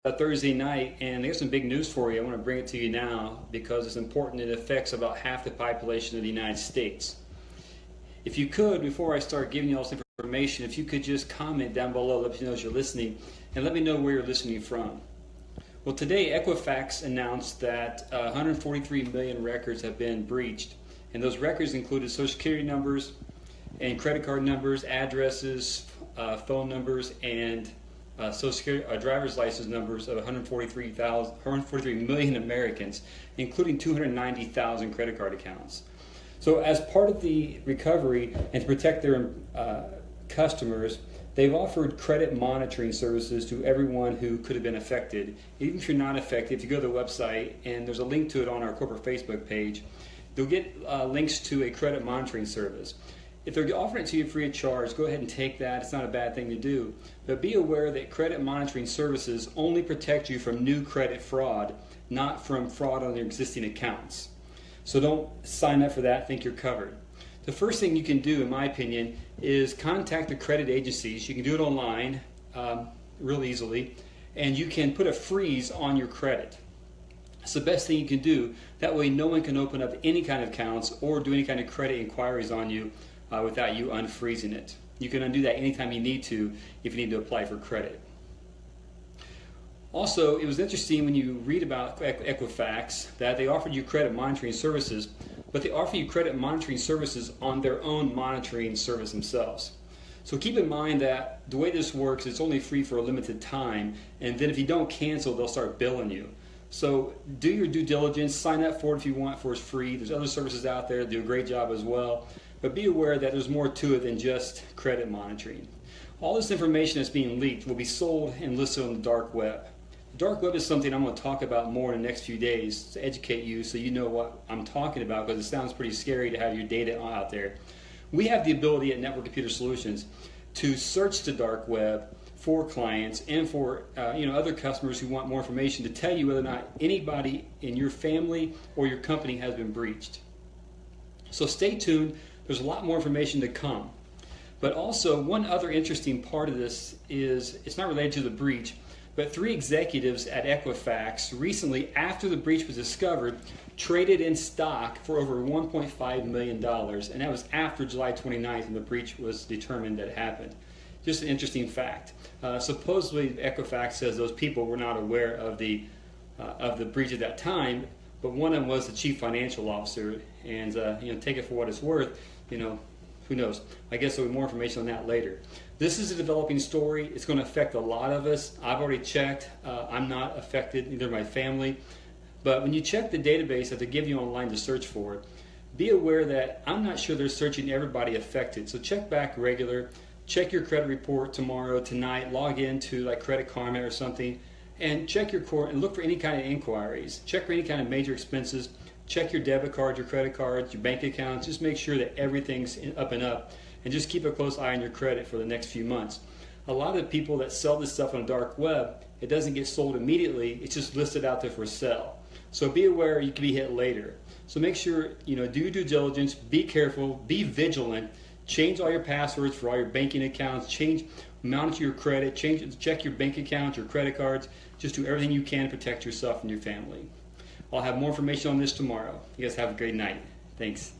Thursday night, and there's some big news for you. I want to bring it to you now because it's important. It affects about half the population of the United States. If you could, before I start giving you all this information, if you could just comment down below, let me know as you're listening, and let me know where you're listening from. Well, today Equifax announced that 143 million records have been breached, and those records included Social Security numbers and credit card numbers, addresses, phone numbers, and Social Security driver's license numbers of 143 million Americans, including 290,000 credit card accounts. So as part of the recovery and to protect their customers, they've offered credit monitoring services to everyone who could have been affected. Even if you're not affected, if you go to the website, and there's a link to it on our corporate Facebook page, you'll get links to a credit monitoring service. If they're offering it to you free of charge, go ahead and take that. It's not a bad thing to do. But be aware that credit monitoring services only protect you from new credit fraud, not from fraud on your existing accounts. So don't sign up for that, think you're covered. The first thing you can do, in my opinion, is contact the credit agencies. You can do it online real easily, and you can put a freeze on your credit. It's the best thing you can do. That way no one can open up any kind of accounts or do any kind of credit inquiries on you without you unfreezing it. You can undo that anytime you need to if you need to apply for credit. Also, it was interesting when you read about Equifax that they offered you credit monitoring services, but they offer you credit monitoring services on their own monitoring service themselves. So keep in mind that the way this works, it's only free for a limited time, and then if you don't cancel, they'll start billing you. So do your due diligence, sign up for it if you want, for it's free. There's other services out there that do a great job as well. But be aware that there's more to it than just credit monitoring. All this information that's being leaked will be sold and listed on the dark web. The dark web is something I'm going to talk about more in the next few days to educate you so you know what I'm talking about, because it sounds pretty scary to have your data out there. We have the ability at Network Computer Solutions to search the dark web for clients and for other customers who want more information to tell you whether or not anybody in your family or your company has been breached. So stay tuned. There's a lot more information to come. But also, one other interesting part of this is, it's not related to the breach, but 3 executives at Equifax recently, after the breach was discovered, traded in stock for over $1.5 million, and that was after July 29th when the breach was determined that it happened. Just an interesting fact. Supposedly, Equifax says those people were not aware of the breach at that time, but one of them was the chief financial officer, and take it for what it's worth. Who knows? I guess there'll be more information on that later. This is a developing story. It's going to affect a lot of us. I've already checked. I'm not affected, neither my family. But when you check the database that they give you online to search for, be aware that I'm not sure they're searching everybody affected. So check back regular. Check your credit report tomorrow, tonight. Log into like Credit Karma or something, and check your core and look for any kind of inquiries. Check for any kind of major expenses. Check your debit cards, your credit cards, your bank accounts. Just make sure that everything's up and up, and just keep a close eye on your credit for the next few months. A lot of people that sell this stuff on the dark web, it doesn't get sold immediately. It's just listed out there for sale. So be aware you can be hit later. So make sure, do your due diligence, be careful, be vigilant, change all your passwords for all your banking accounts, monitor your credit, check your bank accounts, your credit cards. Just do everything you can to protect yourself and your family. I'll have more information on this tomorrow. You guys have a great night. Thanks.